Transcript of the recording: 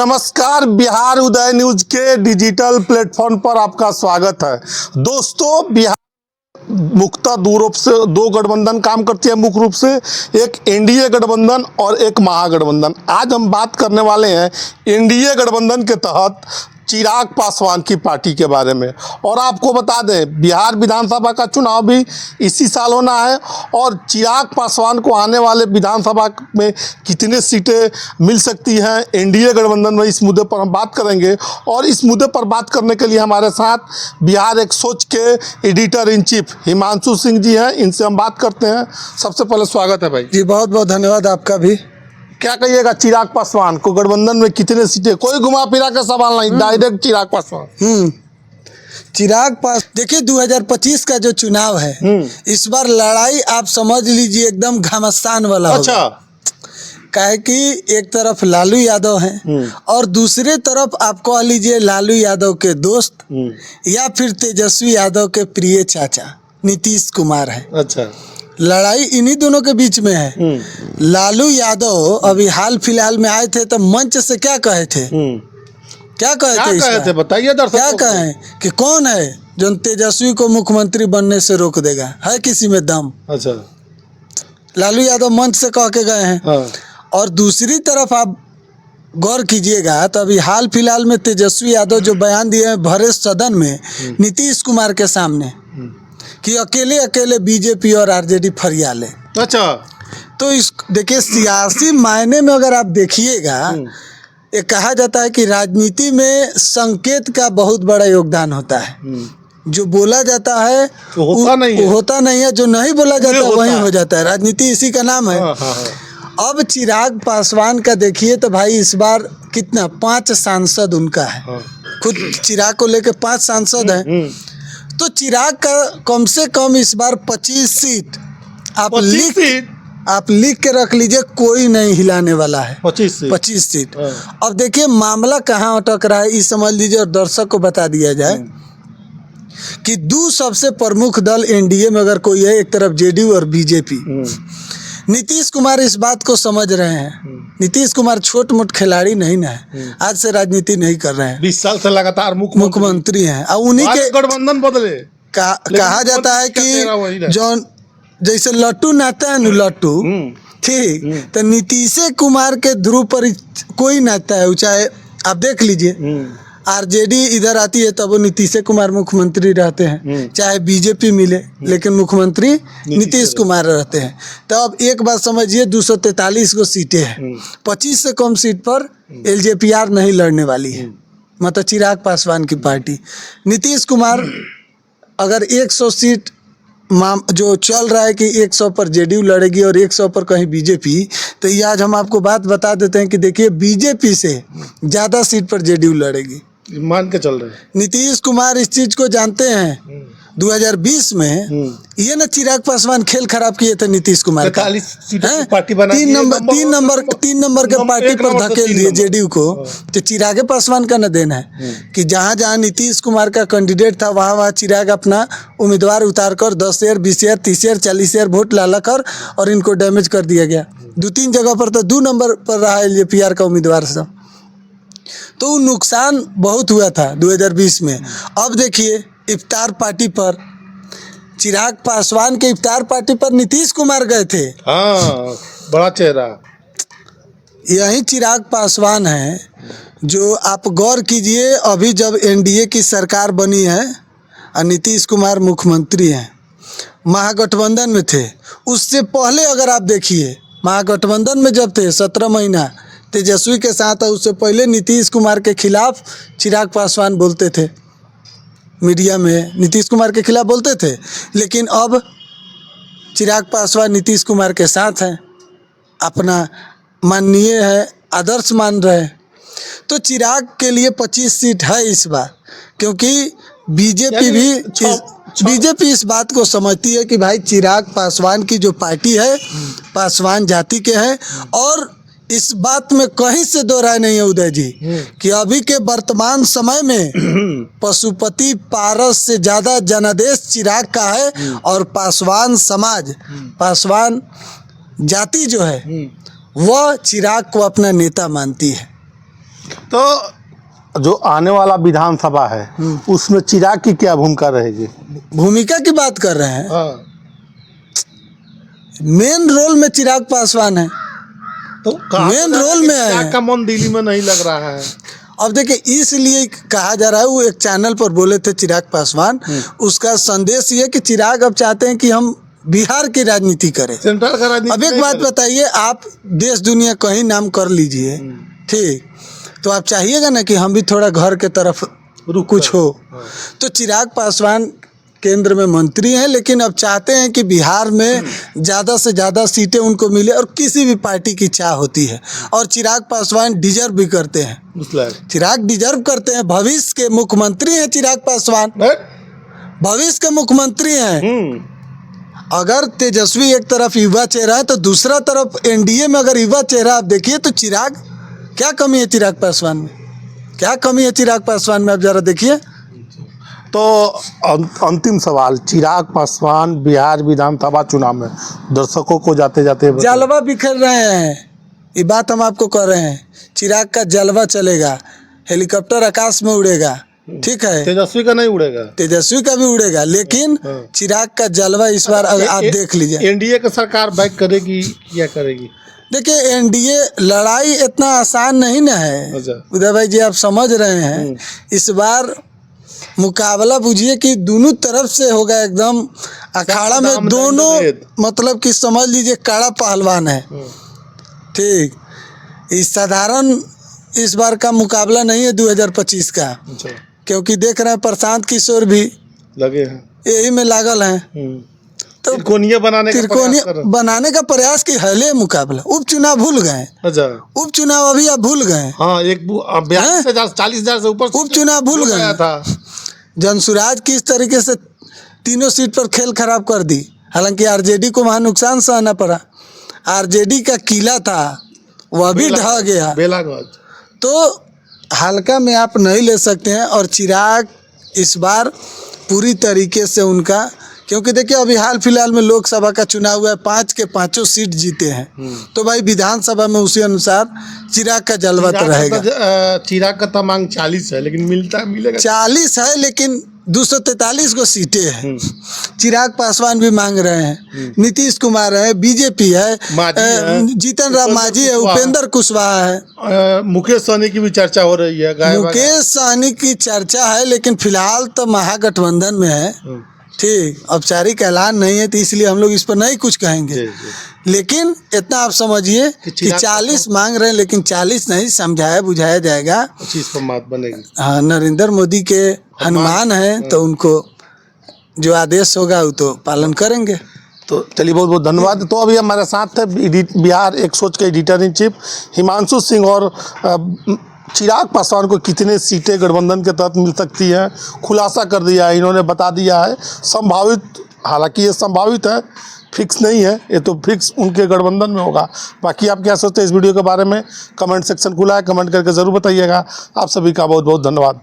नमस्कार, बिहार उदय न्यूज के digital platform पर आपका स्वागत है। दोस्तों, बिहार मुख्यतः दो गठबंधन काम करती है। मुख्य रूप से एक एनडीए गठबंधन और एक महागठबंधन। आज हम बात करने वाले हैं एनडीए गठबंधन के तहत चिराग पासवान की पार्टी के बारे में। और आपको बता दें, बिहार विधानसभा का चुनाव भी इसी साल होना है और चिराग पासवान को आने वाले विधानसभा में कितने सीटें मिल सकती हैं एनडीए गठबंधन में, इस मुद्दे पर हम बात करेंगे। और इस मुद्दे पर बात करने के लिए हमारे साथ बिहार एक सोच के editor in chief Himanshu Singh ji हैं। इनसे हम बात करते हैं। सबसे पहले स्वागत है भाई जी, बहुत बहुत धन्यवाद आपका भी। क्या कहिएगा, चिराग पासवान को गठबंधन में कितने सीटें? कोई घुमा फिरा का सवाल नहीं, डायरेक्ट चिराग पासवान। चिराग पास देखिए, 2025 का जो चुनाव है, इस बार लड़ाई आप समझ लीजिए एकदम घमासान वाला होगा। अच्छा, काहे कि एक तरफ लालू यादव हैं और दूसरे तरफ आप कह लीजिए लालू यादव के दोस्त या फिर तेजस्वी यादव के प्रिय चाचा नीतीश कुमार है। अच्छा, लड़ाई इन्हीं दोनों के बीच में है। लालू यादव अभी हाल फिलहाल में आए थे तो मंच से क्या कहे थे? क्या कहे थे बताइए दर्शकों। क्या कहें कि कौन है जो तेजस्वी को मुख्यमंत्री बनने से रोक देगा? है किसी में दम? अच्छा, लालू यादव मंच से कह के गए हैं। हाँ। और दूसरी तरफ आप गौर कीजिएगा तो अभी हाल फिलहाल में तेजस्वी यादव जो बयान दिए हैं भरे सदन में नीतीश कुमार के सामने कि अकेले अकेले बीजेपी और आरजेडी फरिया ले। अच्छा, तो इस देखिए, सियासी मायने में अगर आप देखिएगा, ये कहा जाता है कि राजनीति में संकेत का बहुत बड़ा योगदान होता है। जो बोला जाता है तो होता नहीं है, जो नहीं बोला जाता वही हो जाता है। राजनीति इसी का नाम है। अब चिराग पासवान का देखिए तो भाई इस बार कितना 5 सांसद उनका है। खुद चिराग को लेकर 5 सांसद हैं। तो चिराग का कम से कम इस बार 25 सीट आप लिख के रख लीजिए, कोई नहीं हिलाने वाला है। 25 सीट। अब देखिए मामला कहाँ अटक रहा है, ये समझ लीजिए और दर्शक को बता दिया जाए कि 2 सबसे प्रमुख दल एनडीए में अगर कोई है, एक तरफ जेडीयू और बीजेपी। नीतीश कुमार इस बात को समझ रहे हैं। नीतीश कुमार छोट मोट खिलाड़ी नहीं ना है, आज से राजनीति नहीं कर रहे हैं। 20 साल से लगातार मुख्यमंत्री हैं और उन्हीं के गठबंधन बदले। कहा जाता है कि जो जैसे लट्टू नाता है न, लट्टू ठीक, तो नीतीश कुमार के ध्रुव पर कोई नाता है। चाहे आप देख लीजिए, आरजेडी इधर आती है तब वो नीतीश कुमार मुख्यमंत्री रहते हैं, चाहे बीजेपी मिले लेकिन मुख्यमंत्री नीतीश कुमार रहते हैं। तो अब एक बात समझिए, 243 को सीटें हैं, 25 से कम सीट पर एलजेपीआर नहीं लड़ने वाली है, मतलब चिराग पासवान की पार्टी। नीतीश कुमार अगर 100 सीट जो चल रहा है कि 100 पर जेडीयू लड़ेगी और 100 पर कहीं बीजेपी, तो ये आज हम आपको बात बता देते हैं कि देखिए बीजेपी से ज़्यादा सीट पर जेडीयू लड़ेगी, मान के चल रहे हैं। नीतीश कुमार इस चीज को जानते हैं। 2020 में ये ना चिराग पासवान खेल खराब किए थे नीतीश कुमार का। 3 नंबर के पार्टी पर धकेल दिए जेडीयू को। तो चिराग पासवान का न देना है कि जहाँ जहाँ नीतीश कुमार का कैंडिडेट था वहाँ वहाँ चिराग अपना उम्मीदवार उतार कर 10,000, 20,000, 30,000, 40,000 वोट लाला कर और इनको डैमेज कर दिया गया। 2-3 जगह पर तो 2 नंबर पर रहा एलजेपीआर का उम्मीदवार सब। तो नुकसान बहुत हुआ था 2020 में। अब देखिए इफ्तार पार्टी पर, चिराग पासवान के इफ्तार पार्टी पर नीतीश कुमार गए थे। हाँ, बड़ा चेहरा। यही चिराग पासवान है जो आप गौर कीजिए, अभी जब एनडीए की सरकार बनी है और नीतीश कुमार मुख्यमंत्री हैं, महागठबंधन में थे। उससे पहले अगर आप देखिए, महागठबंधन में जब थे 17 महीना तेजस्वी के साथ, और उससे पहले नीतीश कुमार के खिलाफ चिराग पासवान बोलते थे, मीडिया में नीतीश कुमार के खिलाफ बोलते थे। लेकिन अब चिराग पासवान नीतीश कुमार के साथ हैं, अपना माननीय है, आदर्श मान रहे हैं। तो चिराग के लिए 25 सीट है इस बार, क्योंकि बीजेपी इस बात को समझती है कि भाई चिराग पासवान की जो पार्टी है पासवान जाति के हैं। और इस बात में कहीं से दो राय नहीं है उदय जी कि अभी के वर्तमान समय में पशुपति पारस से ज़्यादा जनादेश चिराग का है। और पासवान समाज, पासवान जाति जो है वह चिराग को अपना नेता मानती है। तो जो आने वाला विधानसभा है उसमें चिराग की क्या भूमिका रहेगी? भूमिका की बात कर रहे हैं, हाँ। मेन रोल में चिराग पासवान है, तो मेन रोल में है। चिराग का मन दिल्ली में नहीं लग रहा है। अब देखिए इसलिए कहा जा रहा है, वो एक चैनल पर बोले थे चिराग पासवान, उसका संदेश ये कि चिराग अब चाहते हैं कि हम बिहार की राजनीति करें। सेंट्रल का राजनीति अब एक नहीं बात करे। बताइए, आप देश दुनिया कहीं नाम कर लीजिए, ठीक, तो आप चाहिएगा ना कि हम भी थोड़ा घर के तरफ कुछ हो। तो चिराग पासवान केंद्र में मंत्री हैं, लेकिन अब चाहते हैं कि बिहार में ज़्यादा से ज़्यादा सीटें उनको मिले, और किसी भी पार्टी की चाह होती है, और चिराग पासवान डिजर्व भी करते हैं। चिराग डिजर्व करते हैं, भविष्य के मुख्यमंत्री हैं चिराग पासवान, भविष्य के मुख्यमंत्री हैं। अगर तेजस्वी एक तरफ युवा चेहरा है, तो दूसरा तरफ एनडीए में अगर युवा चेहरा आप देखिए, तो चिराग, क्या कमी है चिराग पासवान में, क्या कमी है चिराग पासवान में, आप जरा देखिए। तो अंतिम सवाल, चिराग पासवान बिहार विधानसभा चुनाव में दर्शकों को जाते जाते जलवा बिखर रहे हैं, ये बात हम आपको कह रहे हैं। चिराग का जलवा चलेगा, हेलीकॉप्टर आकाश में उड़ेगा, ठीक है, तेजस्वी का नहीं उड़ेगा, तेजस्वी का भी उड़ेगा, लेकिन चिराग का जलवा इस बार आप देख लीजिए। एनडीए की सरकार बैक करेगी या करेगी? देखिए एनडीए लड़ाई इतना आसान नहीं ना है उदय भाई जी, आप समझ रहे हैं। इस बार मुकाबला बुझिए कि दोनों तरफ से होगा, एकदम अखाड़ा में दोनों, मतलब कि समझ लीजिए कड़ा पहलवान है, ठीक। इस साधारण इस बार का मुकाबला नहीं है 2025 का, क्योंकि देख रहे हैं प्रशांत किशोर भी लगे हैं, यही में लागल हैं। तो त्रिकोणीय बनाने का प्रयास की हले मुकाबला। उपचुनाव भूल गए, उपचुनाव अभी आप भूल गए। हाँ, 40,000 से ऊपर उपचुनाव भूल गए था। जनसुराज किस तरीके से तीनों सीट पर खेल खराब कर दी, हालांकि आरजेडी को वहाँ नुकसान सहना पड़ा। आरजेडी का किला था वह भी ढह गया, तो हल्का में आप नहीं ले सकते हैं। और चिराग इस बार पूरी तरीके से उनका, क्योंकि देखिए अभी हाल फिलहाल में लोकसभा का चुनाव हुआ है, 5 के 5 सीट जीते हैं, तो भाई विधानसभा में उसी अनुसार चिराग का जलवा तो रहेगा। चिराग का तो मांग 40 है, लेकिन मिलेगा 40 है, लेकिन 243 को सीटें हैं। चिराग पासवान भी मांग रहे हैं, नीतीश कुमार है, बीजेपी है, जीतन राम मांझी है, उपेंद्र कुशवाहा है, मुकेश सहनी की भी चर्चा हो रही है। मुकेश सहनी की चर्चा है, लेकिन फिलहाल तो महागठबंधन में है, ठीक, औपचारिक ऐलान नहीं है, तो इसलिए हम लोग इस पर नहीं कुछ कहेंगे। लेकिन इतना आप समझिए कि 40 मांग रहे हैं, लेकिन 40 नहीं, समझाया बुझाया जाएगा, 25 पर बात बनेगी। हाँ, नरेंद्र मोदी के हनुमान हैं, तो उनको जो आदेश होगा वो तो पालन करेंगे। तो चलिए, बहुत बहुत धन्यवाद। तो अभी हमारे साथ है बिहार एक सोच के editor in chief Himanshu Singh, और चिराग पासवान को कितने सीटें गठबंधन के तहत मिल सकती हैं खुलासा कर दिया है, इन्होंने बता दिया है। संभावित, हालांकि ये संभावित है, फिक्स नहीं है, ये तो फिक्स उनके गठबंधन में होगा। बाकी आप क्या सोचते हैं इस वीडियो के बारे में, कमेंट सेक्शन खुला है, कमेंट करके ज़रूर बताइएगा। आप सभी का बहुत बहुत धन्यवाद।